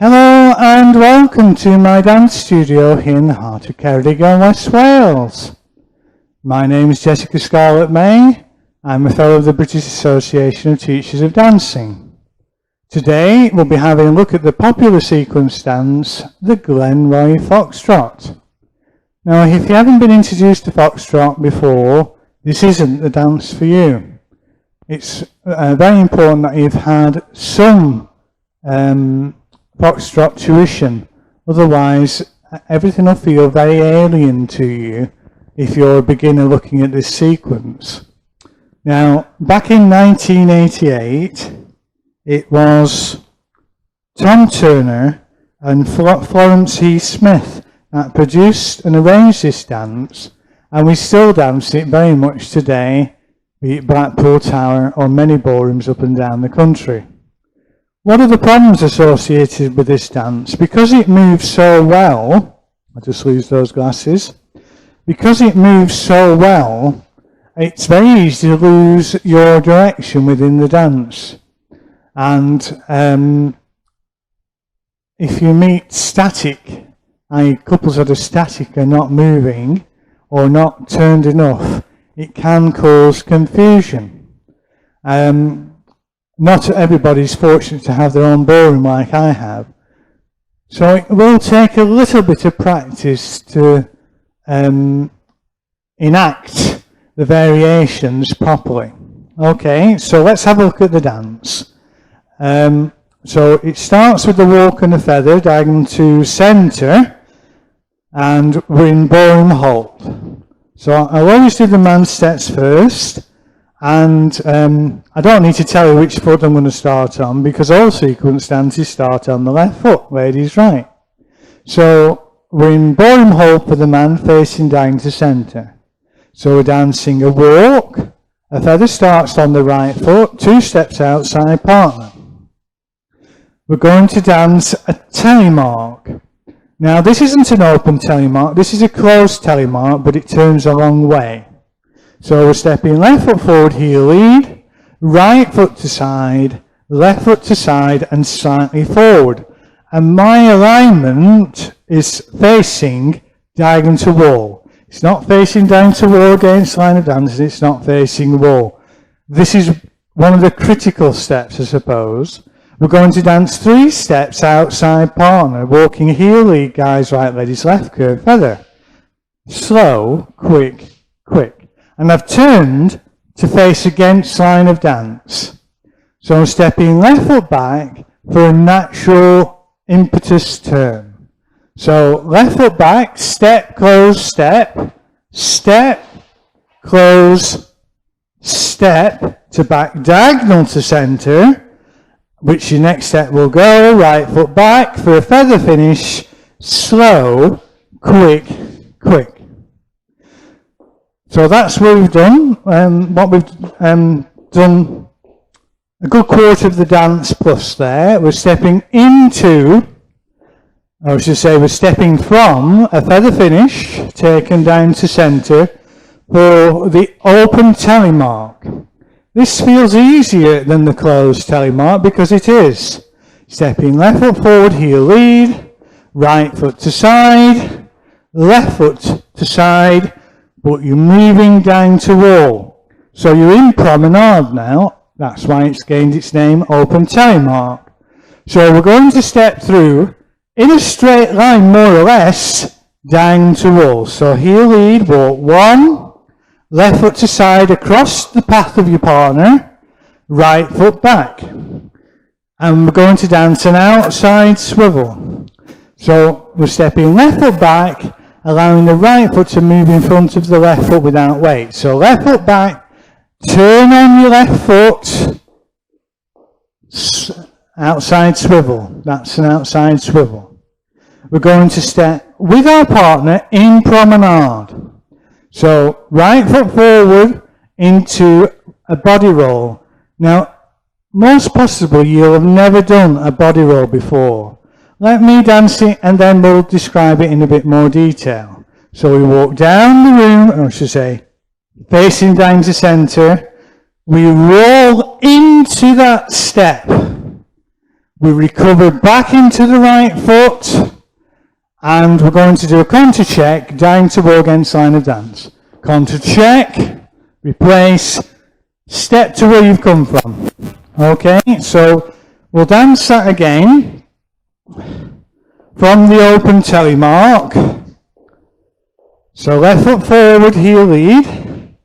Hello and welcome to my dance studio here in the heart of Ceredigion, West Wales. My name is Jessica Scarlett May. I'm a fellow of the British Association of Teachers of Dancing. Today we'll be having a look at the popular sequence dance, the Glenroy Foxtrot. Now if you haven't been introduced to Foxtrot before, this isn't the dance for you. It's very important that you've had some Foxtrot tuition, otherwise everything will feel very alien to you if you're a beginner looking at this sequence. Now, back in 1988, it was Tom Turner and Florence E. Smith that produced and arranged this dance, and we still dance it very much today, be it Blackpool Tower or many ballrooms up and down the country. What are the problems associated with this dance? Because it moves so well, I'll just lose those glasses, because it moves so well, it's very easy to lose your direction within the dance. And if you meet static, i.e. couples that are static are not moving or not turned enough, it can cause confusion. Not everybody's fortunate to have their own ballroom like I have. So it will take a little bit of practice to enact the variations properly. Okay, so let's have a look at the dance. So it starts with the walk and a feather, diagonal to centre, and we're in ballroom hold. So I'll always do the man steps first. And I don't need to tell you which foot I'm going to start on, because all sequence dances start on the left foot, ladies right. So we're in ballroom hold for the man facing down to centre. So we're dancing a walk, a feather starts on the right foot, 2 steps outside partner. We're going to dance a telemark. Now this isn't an open telemark, this is a closed telemark, but it turns a long way. So we're stepping left foot forward, heel lead, right foot to side, left foot to side and slightly forward. And my alignment is facing diagonal to wall. It's not facing down to wall against line of dance, it's not facing wall. This is one of the critical steps, I suppose. We're going to dance 3 steps outside partner, walking heel lead, guys, right, ladies, left, curve, feather. Slow, quick, quick. And I've turned to face against line of dance. So I'm stepping left foot back for a natural impetus turn. So left foot back, step, close, step, step, close, step to back diagonal to centre, which your next step will go, right foot back for a feather finish, slow, quick, quick. So that's what we've done. What we've done a good quarter of the dance plus there. We're stepping into, or I should say we're stepping from a feather finish taken down to centre for the open telemark. This feels easier than the closed telemark because it is. Stepping left foot forward, heel lead, right foot to side, left foot to side, but you're moving down to wall. So you're in promenade now. That's why it's gained its name, open telemark. So we're going to step through in a straight line, more or less, down to wall. So heel lead, walk 1, left foot to side across the path of your partner, right foot back. And we're going to dance an outside swivel. So we're stepping left foot back, allowing the right foot to move in front of the left foot without weight. So left foot back, turn on your left foot, outside swivel. That's an outside swivel. We're going to step with our partner in promenade. So right foot forward into a body roll. Now, most possibly you'll have never done a body roll before. Let me dance it and then we'll describe it in a bit more detail. So we walk down the room, or I should say, facing down to centre. We roll into that step. We recover back into the right foot, and we're going to do a contour check, down to roll against line of dance. Contour check, replace, step to where you've come from. Okay, so we'll dance that again from the open telemark. So left foot forward, heel lead,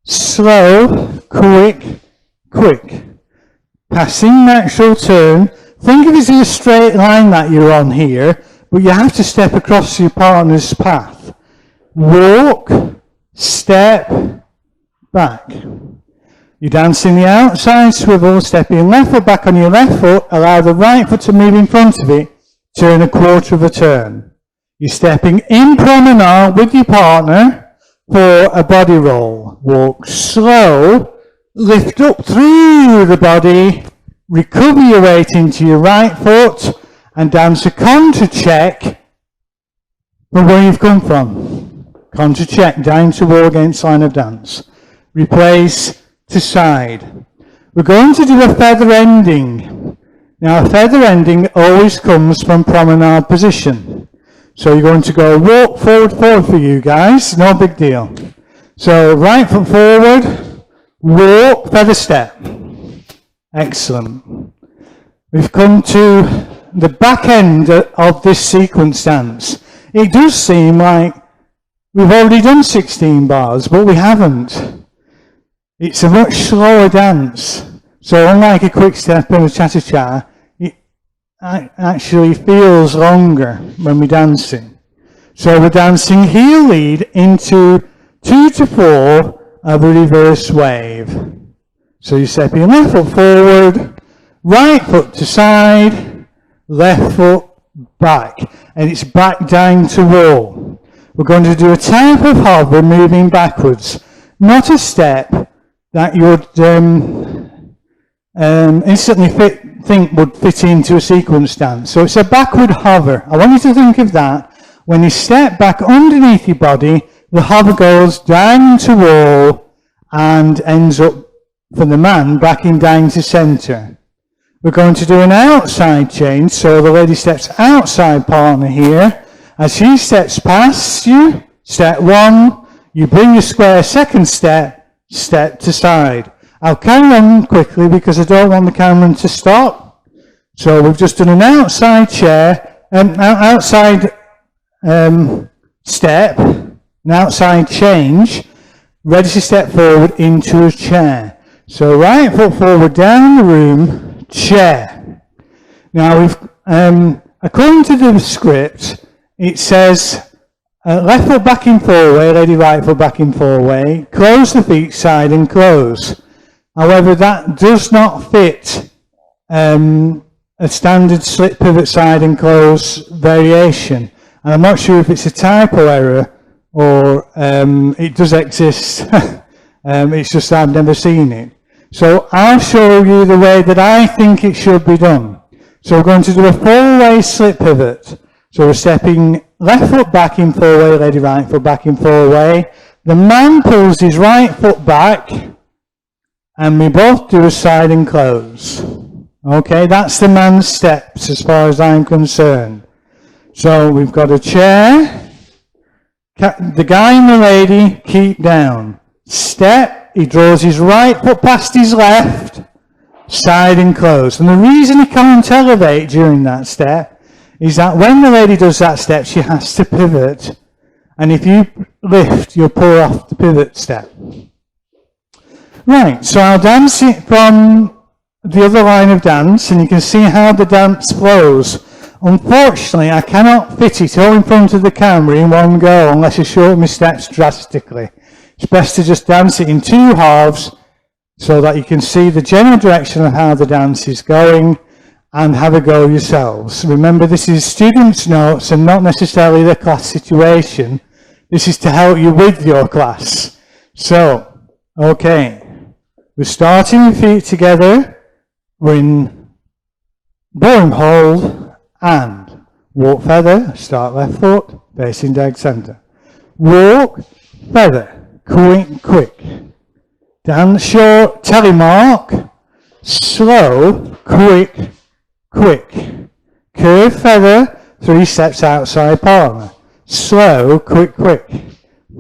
slow, quick, quick. Passing natural turn. Think of it as a straight line that you're on here, but you have to step across your partner's path. Walk, step, back. You're dancing the outside swivel, stepping left foot back on your left foot, allow the right foot to move in front of it, turn a quarter of a turn. You're stepping in promenade with your partner for a body roll. Walk slow, lift up through the body, recover your weight into your right foot, and dance a contour check from where you've come from. Contour check, down to roll against line of dance. Replace to side. We're going to do a feather ending. Now a feather ending always comes from promenade position. So you're going to go walk forward, forward for you guys, no big deal. So right foot forward, walk, feather step. Excellent. We've come to the back end of this sequence dance. It does seem like we've already done 16 bars, but we haven't. It's a much slower dance. So unlike a quick step and a cha-cha-cha, it actually feels longer when we're dancing. So we're dancing heel lead into 2 to 4 of a reverse wave. So you're stepping left foot forward, right foot to side, left foot back, and it's back down to roll. We're going to do a type of hover moving backwards, not a step that you would instantly think would fit into a sequence dance. So it's a backward hover. I want you to think of that. When you step back underneath your body, the hover goes down to roll and ends up for the man backing down to center. We're going to do an outside change, so the lady steps outside partner here. As she steps past you, step 1, you bring your square second step, step to side. I'll carry on quickly because I don't want the camera to stop. So we've just done an outside chair, outside step, an outside change, ready to step forward into a chair. So right foot forward down the room, chair. Now we've, according to the script, it says left foot back in four-way, lady right foot back in four-way, close the feet side and close. However, that does not fit a standard slip pivot side and close variation. And I'm not sure if it's a typo error or it does exist. It's just I've never seen it. So I'll show you the way that I think it should be done. So we're going to do a four-way slip pivot. So we're stepping left foot back in four-way, lady right foot back in four-way. The man pulls his right foot back, and we both do a side and close. Okay, that's the man's steps as far as I'm concerned. So we've got a chair. The guy and the lady keep down. Step, he draws his right foot past his left, side and close. And the reason he can't elevate during that step is that when the lady does that step, she has to pivot. And if you lift, you'll pull off the pivot step. Right, so I'll dance it from the other line of dance, and you can see how the dance flows. Unfortunately, I cannot fit it all in front of the camera in one go unless I shorten my steps drastically. It's best to just dance it in 2 halves so that you can see the general direction of how the dance is going and have a go yourselves. Remember, this is students' notes and not necessarily the class situation. This is to help you with your class. So, okay, we're starting with feet together. We're in bowing hold and walk feather, start left foot, facing dead center. Walk, feather, quick, quick. Dance short, telemark, slow, quick, quick. Curve feather, 3 steps outside partner. Slow, quick, quick.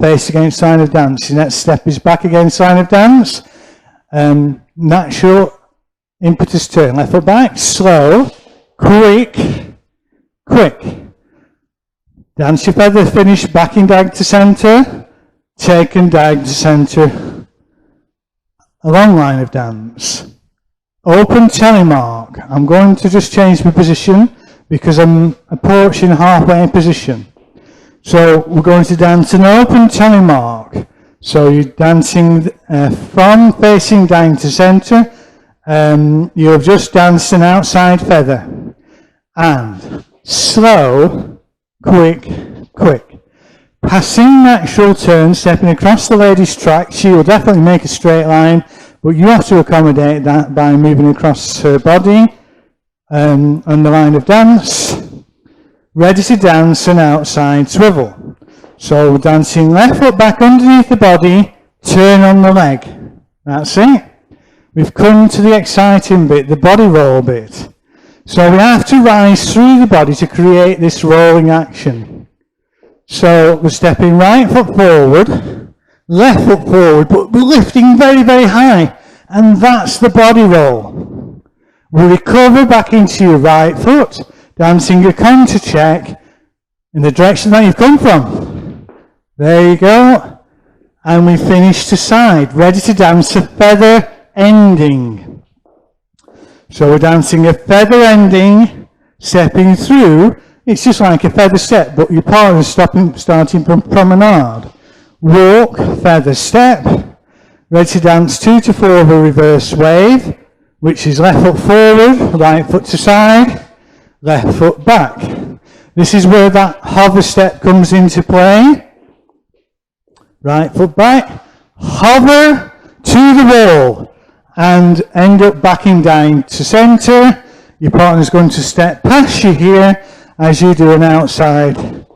Face against line of dance. Your next step is back against line of dance. Natural impetus turn. Left foot back, slow, quick, quick. Dance your feather, finish backing dag to centre. Take and dag to centre. A long line of dance. Open telemark. I'm going to just change my position because I'm approaching halfway position. So we're going to dance an open telemark. So you're dancing from facing down to centre. You've just danced an outside feather. And slow, quick, quick. Passing natural turn, stepping across the lady's track. She will definitely make a straight line, but you have to accommodate that by moving across her body on the line of dance. Ready to dance an outside swivel. So we're dancing left foot back underneath the body, turn on the leg. That's it. We've come to the exciting bit, the body roll bit. So we have to rise through the body to create this rolling action. So we're stepping right foot forward, left foot forward, but we're lifting very, very high. And that's the body roll. We recover back into your right foot, dancing a counter check in the direction that you've come from. There you go. And we finish to side, ready to dance a feather ending. So we're dancing a feather ending, stepping through. It's just like a feather step, but your partner's starting from promenade. Walk, feather step. Ready to dance 2 to 4 of a reverse wave, which is left foot forward, right foot to side, left foot back. This is where that hover step comes into play. Right foot back, hover to the wall, and end up backing down to centre. Your partner's going to step past you here as you do an outside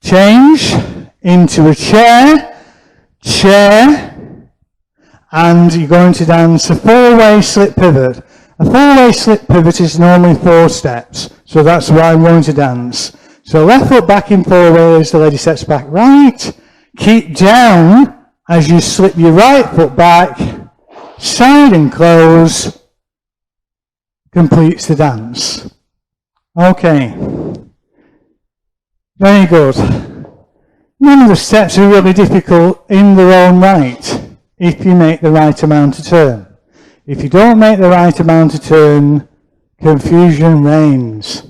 change into a chair, and you're going to dance a 4-way slip pivot. A 4-way slip pivot is normally 4 steps, so that's why I'm going to dance. So left foot back in 4 ways, the lady steps back right. Keep down as you slip your right foot back, side and close, completes the dance. Okay, very good. None of the steps are really difficult in their own right if you make the right amount of turn. If you don't make the right amount of turn, confusion reigns.